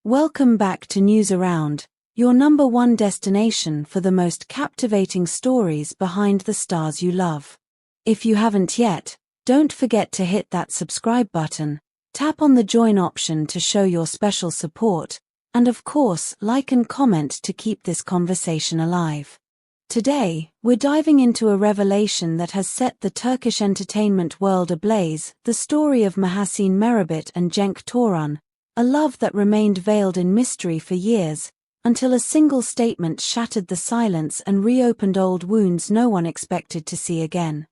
Welcome back to News Around, your number one destination for the most captivating stories behind the stars you love. If you haven't yet, don't forget to hit that subscribe button, tap on the join option to show your special support, and of course, like and comment to keep this conversation alive. Today, we're diving into a revelation that has set the Turkish entertainment world ablaze, the story of Mahassine Merabet and Cenk Torun, a love that remained veiled in mystery for years, until a single statement shattered the silence and reopened old wounds no one expected to see again.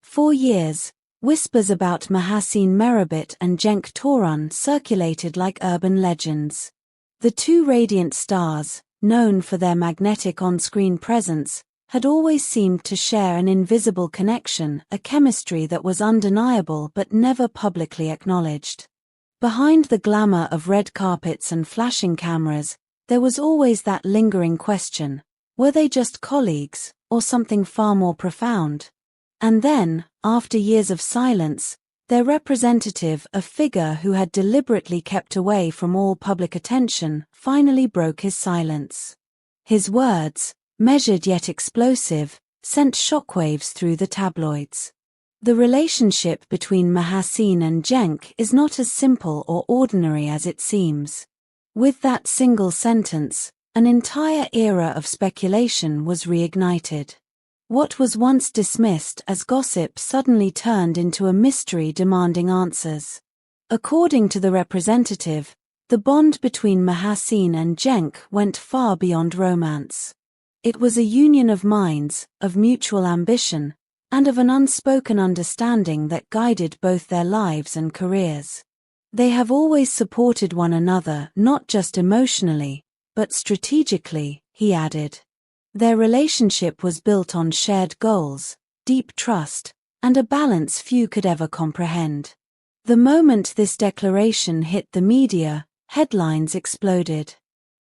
For years, whispers about Mahassine Merabet and Cenk Torun circulated like urban legends. The two radiant stars, known for their magnetic on-screen presence, had always seemed to share an invisible connection, a chemistry that was undeniable but never publicly acknowledged. Behind the glamour of red carpets and flashing cameras, there was always that lingering question: were they just colleagues, or something far more profound? And then, after years of silence, their representative, a figure who had deliberately kept away from all public attention, finally broke his silence. His words, measured yet explosive, sent shockwaves through the tabloids. The relationship between Mahassine and Cenk is not as simple or ordinary as it seems. With that single sentence, an entire era of speculation was reignited. What was once dismissed as gossip suddenly turned into a mystery demanding answers. According to the representative, the bond between Mahassine and Cenk went far beyond romance. It was a union of minds, of mutual ambition, and of an unspoken understanding that guided both their lives and careers. They have always supported one another, not just emotionally, but strategically, he added. Their relationship was built on shared goals, deep trust, and a balance few could ever comprehend. The moment this declaration hit the media, headlines exploded.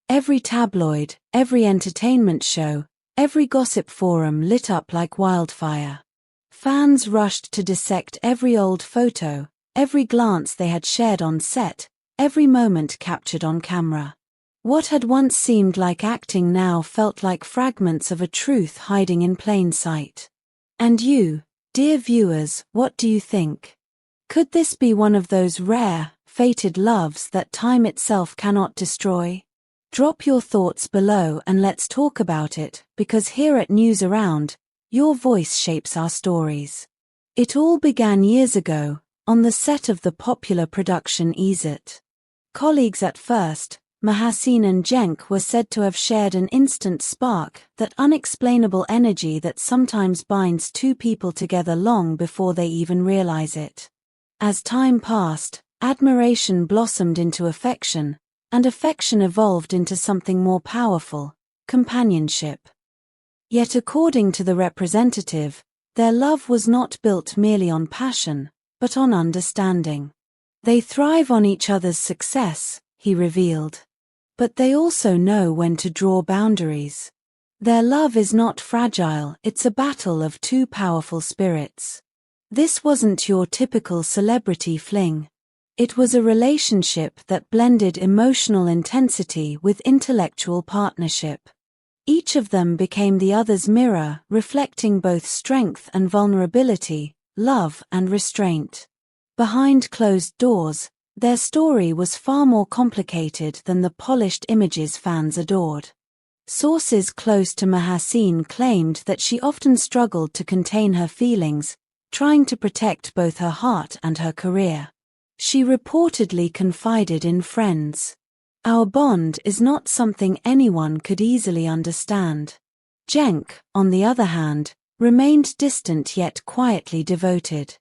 Every tabloid, every entertainment show, every gossip forum lit up like wildfire. Fans rushed to dissect every old photo, every glance they had shared on set, every moment captured on camera. What had once seemed like acting now felt like fragments of a truth hiding in plain sight. And you, dear viewers, what do you think? Could this be one of those rare, fated loves that time itself cannot destroy? Drop your thoughts below and let's talk about it, because here at News Around, your voice shapes our stories. It all began years ago, on the set of the popular production It. Colleagues at first, Mahassine and Cenk were said to have shared an instant spark, that unexplainable energy that sometimes binds two people together long before they even realize it. As time passed, admiration blossomed into affection, and affection evolved into something more powerful: companionship. Yet according to the representative, their love was not built merely on passion, but on understanding. They thrive on each other's success, he revealed. But they also know when to draw boundaries. Their love is not fragile, it's a battle of two powerful spirits. This wasn't your typical celebrity fling. It was a relationship that blended emotional intensity with intellectual partnership. Each of them became the other's mirror, reflecting both strength and vulnerability, love and restraint. Behind closed doors, their story was far more complicated than the polished images fans adored. Sources close to Mahassine claimed that she often struggled to contain her feelings, trying to protect both her heart and her career. She reportedly confided in friends, "Our bond is not something anyone could easily understand." Cenk, on the other hand, remained distant yet quietly devoted.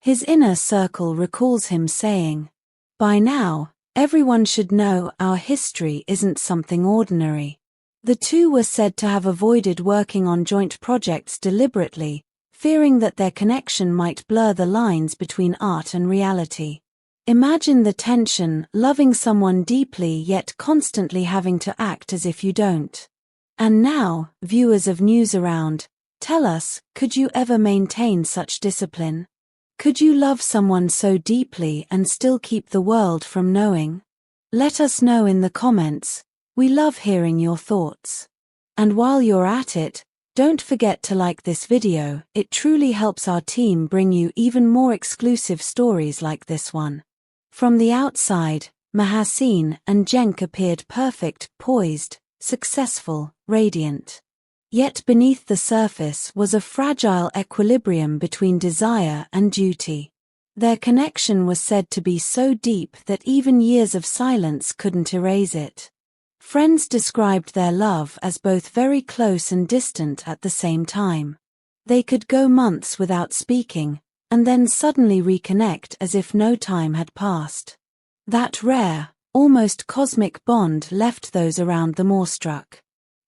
His inner circle recalls him saying, "By now, everyone should know our history isn't something ordinary." The two were said to have avoided working on joint projects deliberately, fearing that their connection might blur the lines between art and reality. Imagine the tension, loving someone deeply yet constantly having to act as if you don't. And now, viewers of News Around, tell us, could you ever maintain such discipline? Could you love someone so deeply and still keep the world from knowing? Let us know in the comments. We love hearing your thoughts. And while you're at it, don't forget to like this video. It truly helps our team bring you even more exclusive stories like this one. From the outside, Mahassine and Cenk appeared perfect, poised, successful, radiant. Yet beneath the surface was a fragile equilibrium between desire and duty. Their connection was said to be so deep that even years of silence couldn't erase it. Friends described their love as both very close and distant at the same time. They could go months without speaking, and then suddenly reconnect as if no time had passed. That rare, almost cosmic bond left those around them awestruck.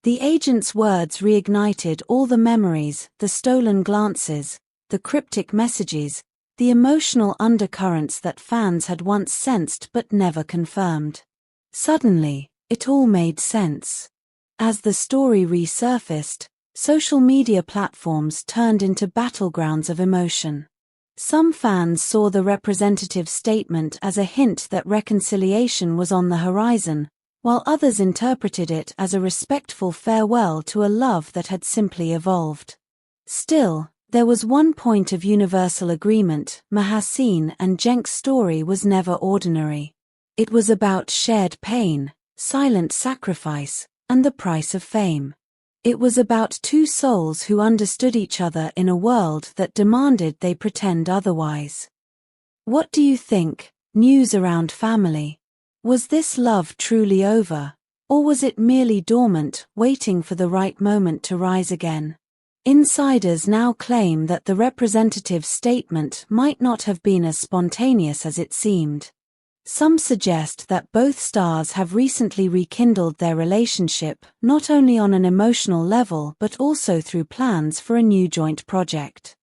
The agent's words reignited all the memories, the stolen glances, the cryptic messages, the emotional undercurrents that fans had once sensed but never confirmed. Suddenly, it all made sense. As the story resurfaced, social media platforms turned into battlegrounds of emotion. Some fans saw the representative statement as a hint that reconciliation was on the horizon, while others interpreted it as a respectful farewell to a love that had simply evolved. Still, there was one point of universal agreement: Mahassine and Cenk's story was never ordinary. It was about shared pain, silent sacrifice, and the price of fame. It was about two souls who understood each other in a world that demanded they pretend otherwise. What do you think? News around family. Was this love truly over, or was it merely dormant, waiting for the right moment to rise again? Insiders now claim that the representative statement might not have been as spontaneous as it seemed. Some suggest that both stars have recently rekindled their relationship, not only on an emotional level but also through plans for a new joint project.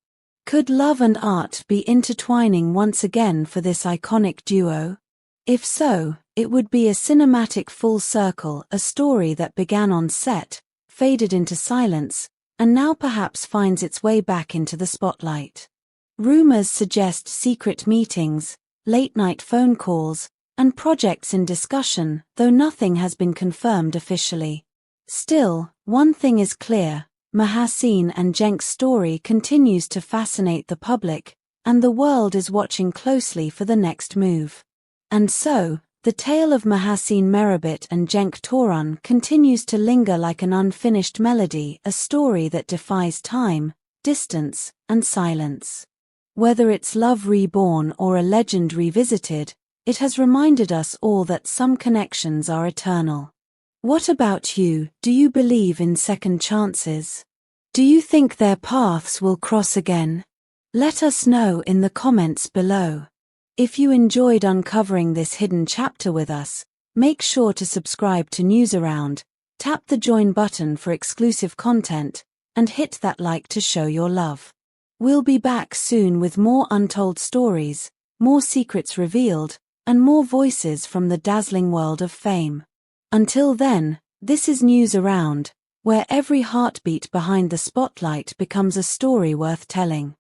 Could love and art be intertwining once again for this iconic duo? If so, it would be a cinematic full circle, a story that began on set, faded into silence, and now perhaps finds its way back into the spotlight. Rumors suggest secret meetings, late-night phone calls, and projects in discussion, though nothing has been confirmed officially. Still, one thing is clear: Mahassine and Cenk's story continues to fascinate the public, and the world is watching closely for the next move. And so, the tale of Mahassine Merabet and Cenk Torun continues to linger like an unfinished melody, a story that defies time, distance, and silence. Whether it's love reborn or a legend revisited, it has reminded us all that some connections are eternal. What about you? Do you believe in second chances? Do you think their paths will cross again? Let us know in the comments below. If you enjoyed uncovering this hidden chapter with us, make sure to subscribe to Newsaround, tap the join button for exclusive content, and hit that like to show your love. We'll be back soon with more untold stories, more secrets revealed, and more voices from the dazzling world of fame. Until then, this is Newsaround, where every heartbeat behind the spotlight becomes a story worth telling.